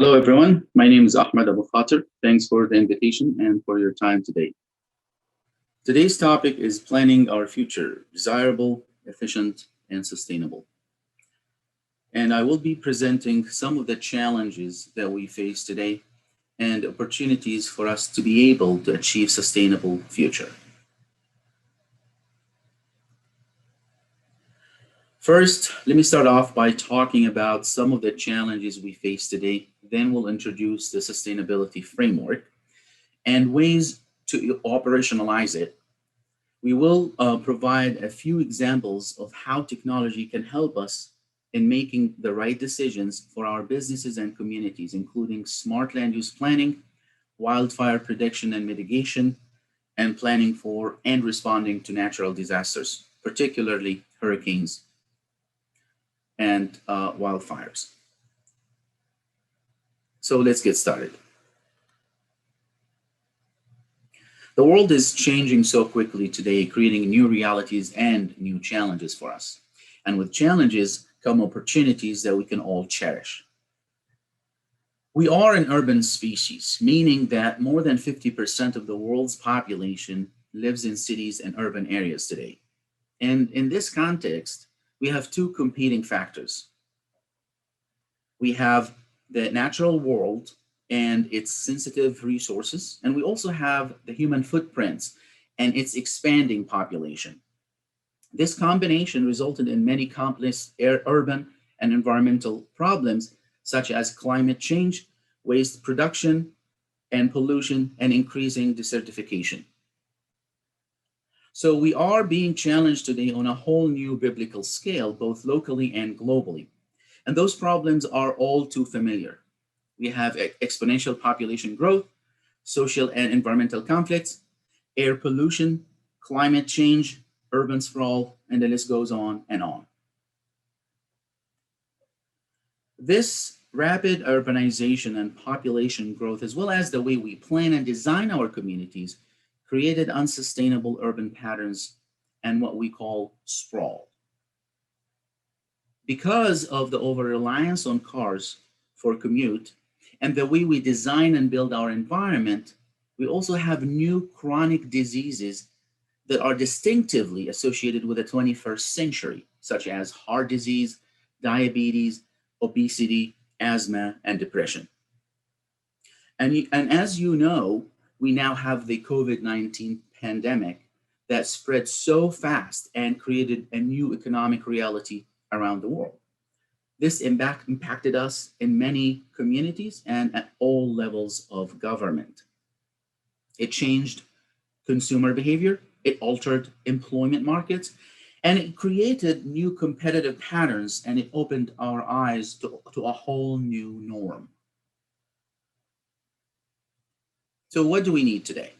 Hello, everyone. My name is Ahmed Abukhater. Thanks for the invitation and for your time today. Today's topic is planning our future, desirable, efficient, and sustainable. And I will be presenting some of the challenges that we face today and opportunities for us to be able to achieve sustainable future. First, let me start off by talking about some of the challenges we face today. Then we'll introduce the sustainability framework and ways to operationalize it. We will provide a few examples of how technology can help us in making the right decisions for our businesses and communities, including smart land use planning, wildfire prediction and mitigation, and planning for and responding to natural disasters, particularly hurricanes and wildfires. So let's get started. The world is changing so quickly today, creating new realities and new challenges for us. And with challenges come opportunities that we can all cherish. We are an urban species, meaning that more than 50% of the world's population lives in cities and urban areas today. And in this context, we have two competing factors. We have the natural world and its sensitive resources, and we also have the human footprints and its expanding population. This combination resulted in many complex urban and environmental problems, such as climate change, waste production, and pollution, and increasing desertification. So we are being challenged today on a whole new biblical scale, both locally and globally. And those problems are all too familiar. We have exponential population growth, social and environmental conflicts, air pollution, climate change, urban sprawl, and the list goes on and on. This rapid urbanization and population growth, as well as the way we plan and design our communities, created unsustainable urban patterns and what we call sprawl. Because of the over-reliance on cars for commute and the way we design and build our environment, we also have new chronic diseases that are distinctively associated with the 21st century, such as heart disease, diabetes, obesity, asthma, and depression. And as you know, we now have the COVID-19 pandemic that spread so fast and created a new economic reality around the world. This impacted us in many communities and at all levels of government. It changed consumer behavior, it altered employment markets, and it created new competitive patterns, and it opened our eyes to a whole new norm. So what do we need today?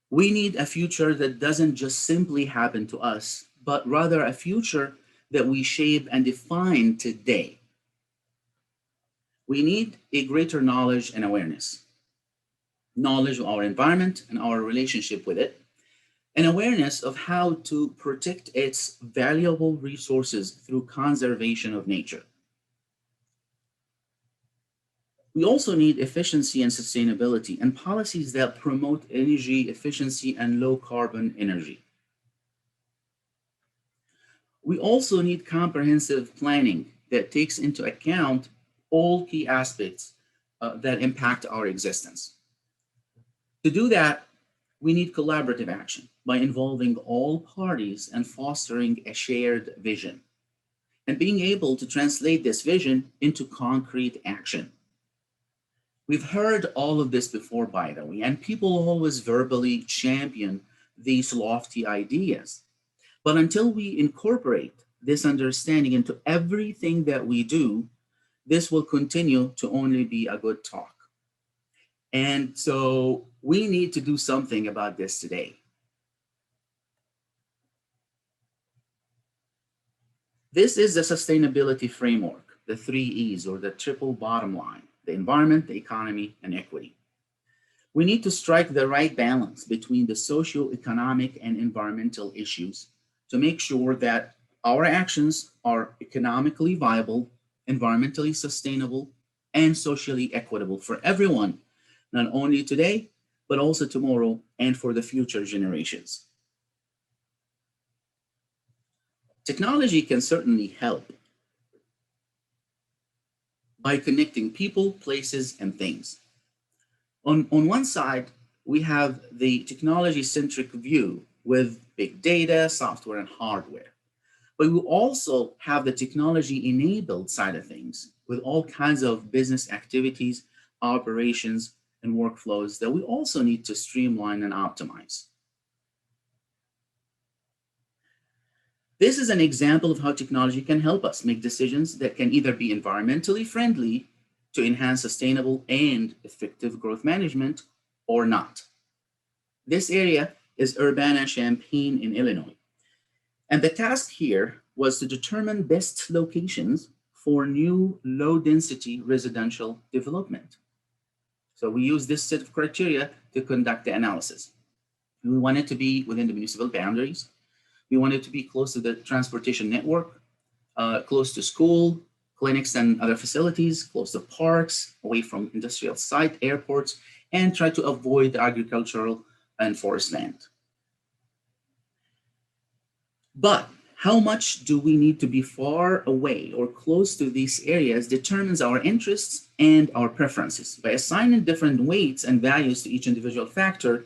We need a future that doesn't just simply happen to us, but rather a future that we shape and define today. We need a greater knowledge and awareness. Knowledge of our environment and our relationship with it, and awareness of how to protect its valuable resources through conservation of nature. We also need efficiency and sustainability and policies that promote energy efficiency and low carbon energy. We also need comprehensive planning that takes into account all key aspects that impact our existence. To do that, we need collaborative action by involving all parties and fostering a shared vision and being able to translate this vision into concrete action. We've heard all of this before, by the way, and people always verbally champion these lofty ideas. But until we incorporate this understanding into everything that we do, this will continue to only be a good talk. And so we need to do something about this today. This is the sustainability framework, the three E's, or the triple bottom line: the environment, the economy, and equity. We need to strike the right balance between the socio-economic and environmental issues to make sure that our actions are economically viable, environmentally sustainable, and socially equitable for everyone, not only today, but also tomorrow and for the future generations. Technology can certainly help by connecting people, places, and things. On one side, we have the technology centric view with big data, software, and hardware. But we also have the technology enabled side of things with all kinds of business activities, operations, and workflows that we also need to streamline and optimize. This is an example of how technology can help us make decisions that can either be environmentally friendly to enhance sustainable and effective growth management or not. This area is Urbana-Champaign in Illinois. And the task here was to determine best locations for new low-density residential development. So we use this set of criteria to conduct the analysis. We want it to be within the municipal boundaries. We want it to be close to the transportation network, close to school, clinics and other facilities, close to parks, away from industrial site, airports, and try to avoid agricultural and forest land. But how much do we need to be far away or close to these areas determines our interests and our preferences. By assigning different weights and values to each individual factor,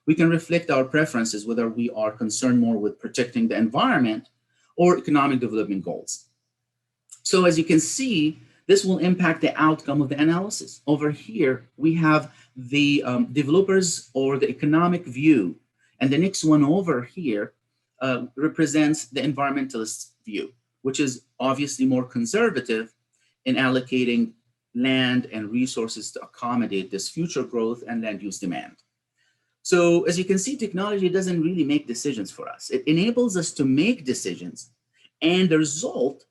we can reflect our preferences, whether we are concerned more with protecting the environment or economic development goals. So as you can see, this will impact the outcome of the analysis. Over here, we have the developers or the economic view, and the next one over here represents the environmentalist view, which is obviously more conservative in allocating land and resources to accommodate this future growth and land use demand. So as you can see, technology doesn't really make decisions for us. It enables us to make decisions, and the result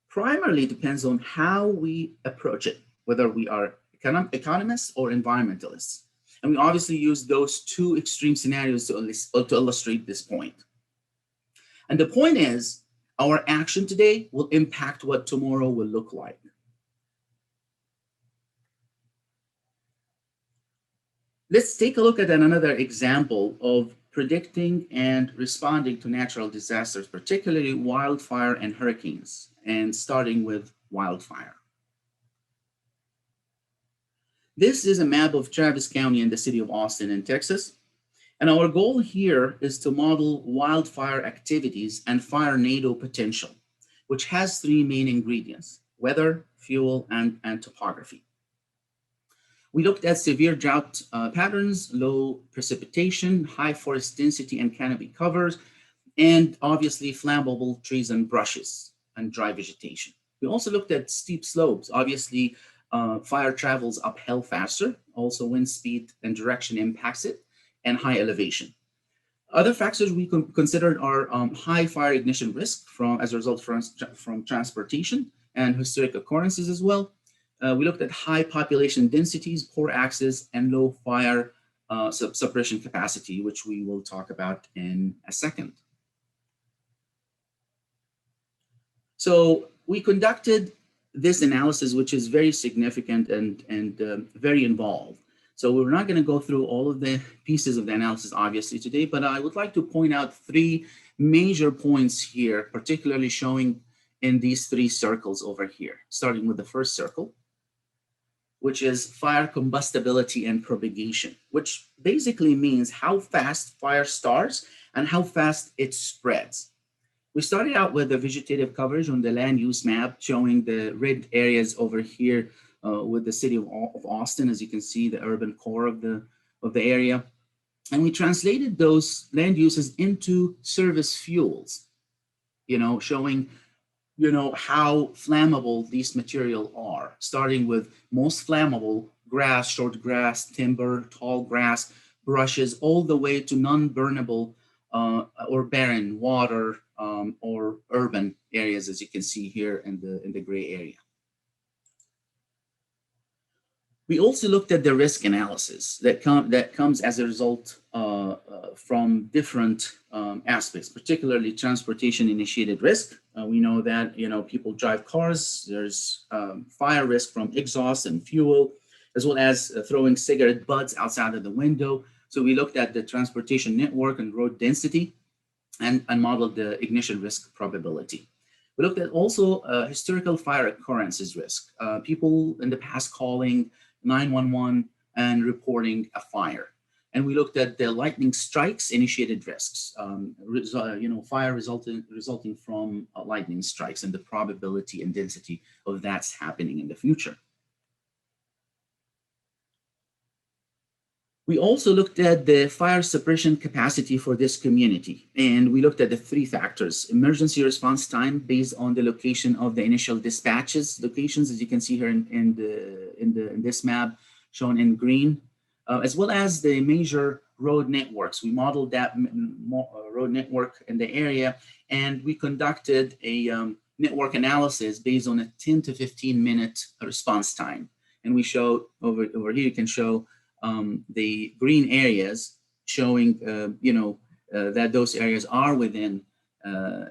primarily depends on how we approach it, whether we are economists or environmentalists. And we obviously use those two extreme scenarios to illustrate this point. And the point is, our action today will impact what tomorrow will look like. Let's take a look at another example of predicting and responding to natural disasters, particularly wildfire and hurricanes, and starting with wildfire. This is a map of Travis County and the city of Austin in Texas. And our goal here is to model wildfire activities and fire NATO potential, which has three main ingredients: weather, fuel, and topography. We looked at severe drought patterns, low precipitation, high forest density and canopy covers, and obviously flammable trees and brushes and dry vegetation. We also looked at steep slopes. Obviously, fire travels uphill faster. Also, wind speed and direction impacts it, and high elevation. Other factors we considered are high fire ignition risk as a result from transportation and historic occurrences as well. We looked at high population densities, poor access, and low fire suppression capacity, which we will talk about in a second. So we conducted this analysis, which is very significant and very involved. So we're not going to go through all of the pieces of the analysis, obviously, today, but I would like to point out three major points here, particularly showing in these three circles over here, starting with the first circle, which is fire combustibility and propagation, which basically means how fast fire starts and how fast it spreads. We started out with the vegetative coverage on the land use map, showing the red areas over here with the city of Austin, as you can see, the urban core of the area. And we translated those land uses into service fuels, showing how flammable these materials are, starting with most flammable grass, short grass, timber, tall grass, brushes, all the way to non-burnable or barren water or urban areas, as you can see here in the gray area. We also looked at the risk analysis that comes as a result from different aspects, particularly transportation-initiated risk. We know that people drive cars. There's fire risk from exhaust and fuel, as well as throwing cigarette butts outside of the window. So we looked at the transportation network and road density, and modeled the ignition risk probability. We looked at also historical fire occurrences risk. People in the past calling 911 and reporting a fire. And we looked at the lightning strikes initiated risks, fire resulting from lightning strikes and the probability and density of that's happening in the future. We also looked at the fire suppression capacity for this community, and we looked at the three factors: emergency response time based on the location of the initial dispatches locations, as you can see here in this map shown in green, as well as the major road networks. We modeled that road network in the area, and we conducted a network analysis based on a 10 to 15 minute response time. And we showed over here, you can show the green areas showing, that those areas are within 10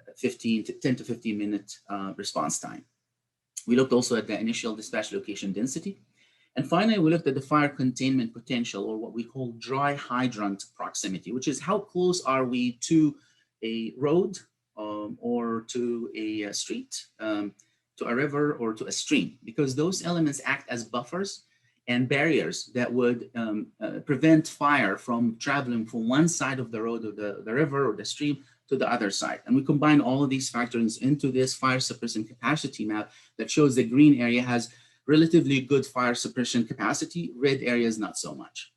to 15 minute response time. We looked also at the initial dispatch location density. And finally, we looked at the fire containment potential, or what we call dry hydrant proximity, which is how close are we to a road or to a street, to a river or to a stream, because those elements act as buffers and barriers that would prevent fire from traveling from one side of the road or the river or the stream to the other side. And we combine all of these factors into this fire suppression capacity map that shows the green area has relatively good fire suppression capacity, red areas not so much.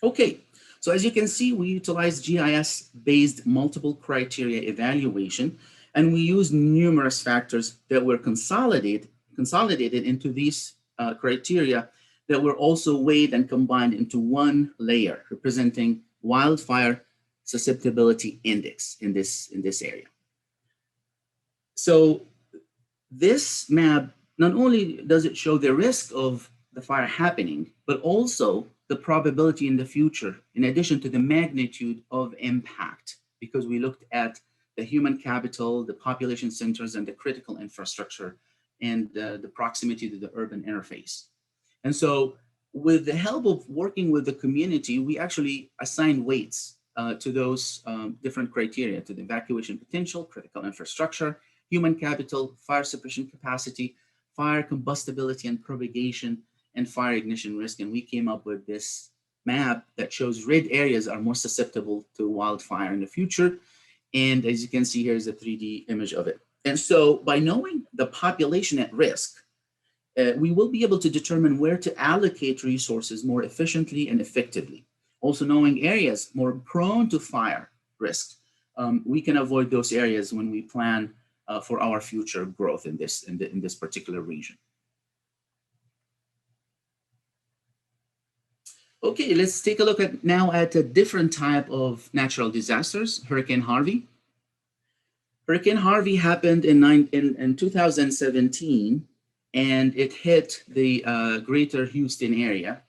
Okay, so as you can see, we utilize GIS-based multiple criteria evaluation, and we use numerous factors that were consolidated into these criteria that were also weighed and combined into one layer representing wildfire susceptibility index in this area. So this map, not only does it show the risk of the fire happening, but also the probability in the future, in addition to the magnitude of impact, because we looked at the human capital, the population centers, and the critical infrastructure, and the proximity to the urban interface. And so with the help of working with the community, we actually assigned weights to those different criteria, to the evacuation potential, critical infrastructure, human capital, fire suppression capacity, fire combustibility and propagation, and fire ignition risk. And we came up with this map that shows red areas are more susceptible to wildfire in the future. And as you can see, here's a 3D image of it. And so by knowing the population at risk, we will be able to determine where to allocate resources more efficiently and effectively. Also knowing areas more prone to fire risk, we can avoid those areas when we plan for our future growth in this particular region. Okay, let's take a look now at a different type of natural disasters, Hurricane Harvey. Hurricane Harvey happened in 2017, and it hit the greater Houston area.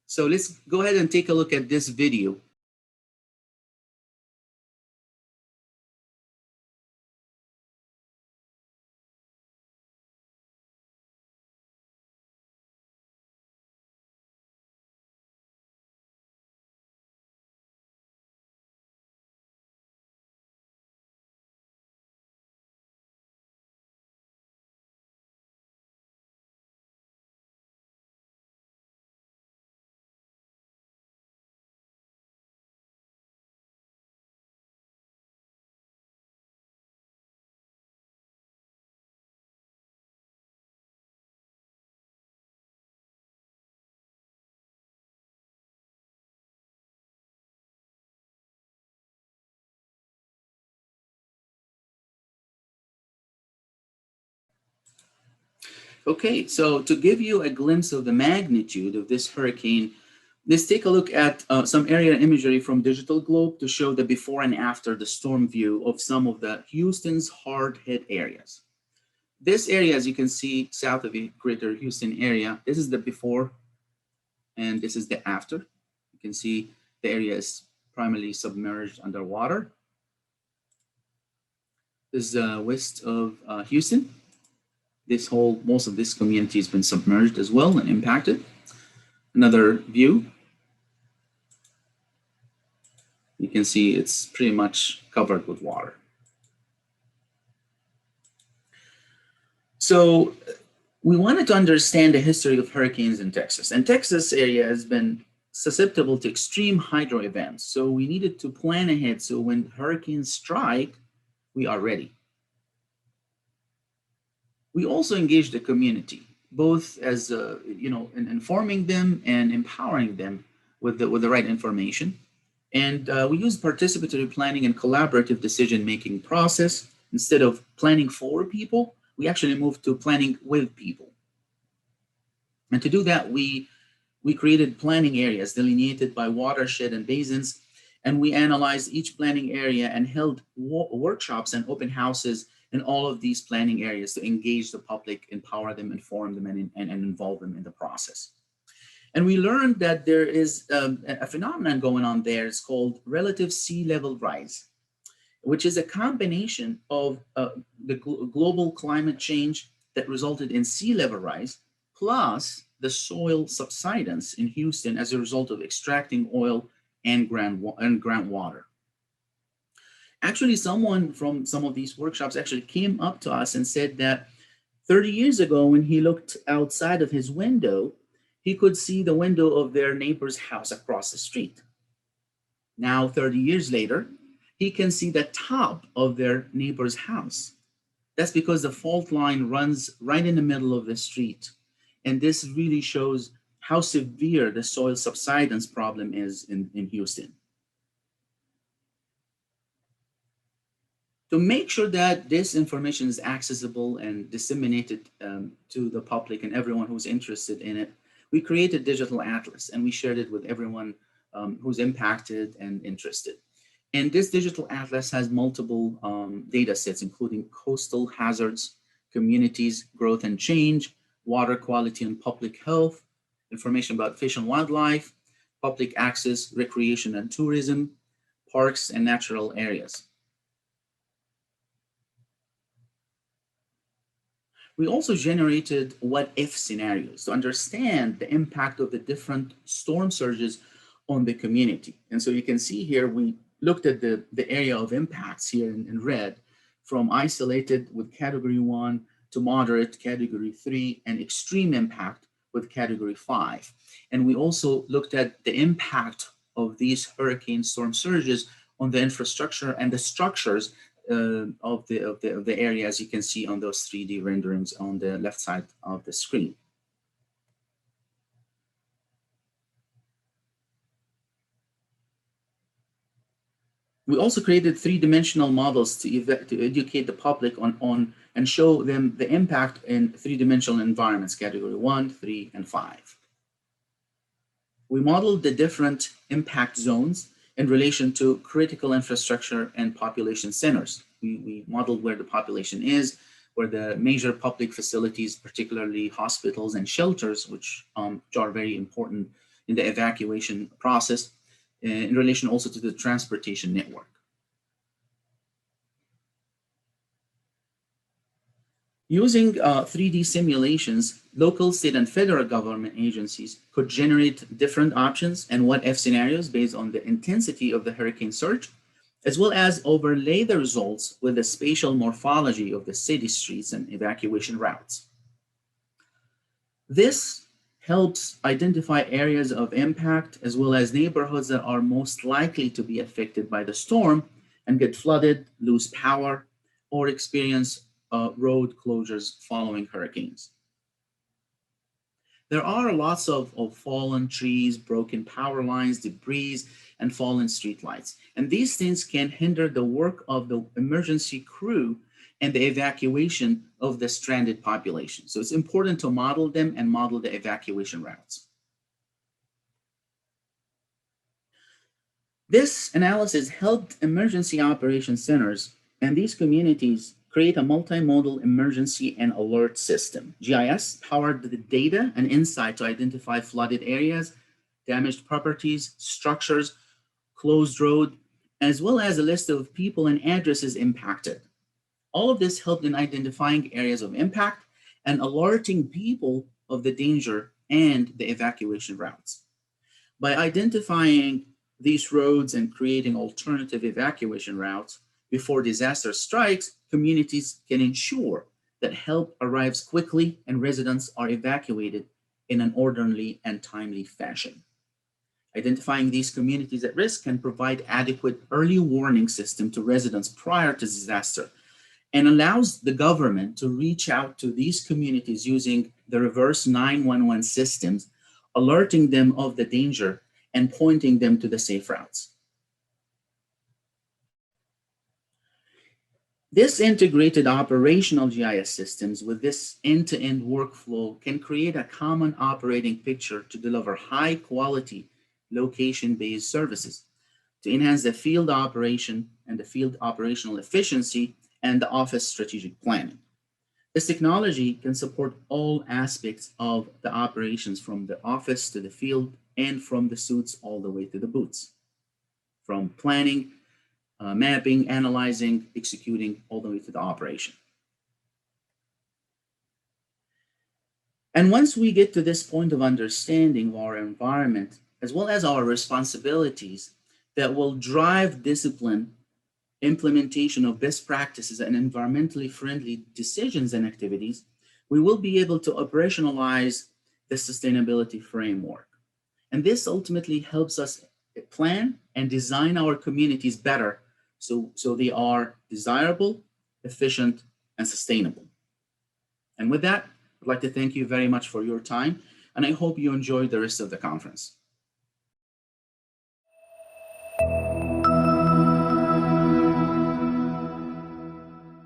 So let's go ahead and take a look at this video. Okay, so to give you a glimpse of the magnitude of this hurricane, let's take a look at some area imagery from Digital Globe to show the before and after the storm view of some of the Houston's hard hit areas. This area, as you can see, south of the greater Houston area, this is the before and this is the after. You can see the area is primarily submerged underwater. This is west of Houston. Most of this community has been submerged as well and impacted. Another view. You can see it's pretty much covered with water. So we wanted to understand the history of hurricanes in Texas. And Texas area has been susceptible to extreme hydro events. So we needed to plan ahead so when hurricanes strike, we are ready. We also engaged the community, both as in informing them and empowering them with the right information. And we used participatory planning and collaborative decision-making process. Instead of planning for people, we actually moved to planning with people. And to do that, we created planning areas delineated by watershed and basins, and we analyzed each planning area and held workshops and open houses in all of these planning areas to engage the public, empower them, inform them, and involve them in the process. And we learned that there is a phenomenon going on there. It's called relative sea level rise, which is a combination of the global climate change that resulted in sea level rise, plus the soil subsidence in Houston as a result of extracting oil and groundwater. Actually, someone from some of these workshops actually came up to us and said that 30 years ago, when he looked outside of his window, he could see the window of their neighbor's house across the street. Now, 30 years later, he can see the top of their neighbor's house. That's because the fault line runs right in the middle of the street. And this really shows how severe the soil subsidence problem is in Houston. To make sure that this information is accessible and disseminated to the public and everyone who's interested in it, we created a digital atlas and we shared it with everyone who's impacted and interested. And this digital atlas has multiple data sets, including coastal hazards, communities, growth and change, water quality and public health, information about fish and wildlife, public access, recreation and tourism, parks and natural areas. We also generated what-if scenarios to understand the impact of the different storm surges on the community. And so you can see here, we looked at the area of impacts here in red, from isolated with category 1 to moderate, category 3, and extreme impact with category 5. And we also looked at the impact of these hurricane storm surges on the infrastructure and the structures of the area, as you can see on those 3D renderings on the left side of the screen. We also created three-dimensional models to educate the public on and show them the impact in three-dimensional environments, category 1, 3, and 5. We modeled the different impact zones in relation to critical infrastructure and population centers. We modeled where the population is, where the major public facilities, particularly hospitals and shelters, which are very important in the evacuation process, in relation also to the transportation network. Using 3D simulations, local, state, and federal government agencies could generate different options and what-if scenarios based on the intensity of the hurricane surge, as well as overlay the results with the spatial morphology of the city streets and evacuation routes. This helps identify areas of impact as well as neighborhoods that are most likely to be affected by the storm and get flooded, lose power, or experience road closures following hurricanes. There are lots of fallen trees, broken power lines, debris, and fallen streetlights. And these things can hinder the work of the emergency crew and the evacuation of the stranded population. So it's important to model them and model the evacuation routes. This analysis helped emergency operations centers and these communities create a multi-modal emergency and alert system. GIS powered the data and insight to identify flooded areas, damaged properties, structures, closed road, as well as a list of people and addresses impacted. All of this helped in identifying areas of impact and alerting people of the danger and the evacuation routes. By identifying these roads and creating alternative evacuation routes before disaster strikes, communities can ensure that help arrives quickly and residents are evacuated in an orderly and timely fashion. Identifying these communities at risk can provide adequate early warning system to residents prior to disaster and allows the government to reach out to these communities using the reverse 911 systems, alerting them of the danger and pointing them to the safe routes. This integrated operational GIS systems with this end-to-end workflow can create a common operating picture to deliver high quality location-based services to enhance the field operation and the field operational efficiency and the office strategic planning. This technology can support all aspects of the operations from the office to the field and from the suits all the way to the boots, from planning, mapping, analyzing, executing, all the way to the operation. And once we get to this point of understanding of our environment, as well as our responsibilities that will drive discipline, implementation of best practices and environmentally friendly decisions and activities, we will be able to operationalize the sustainability framework. And this ultimately helps us plan and design our communities better so they are desirable, efficient, and sustainable. And with that, I'd like to thank you very much for your time, and I hope you enjoy the rest of the conference.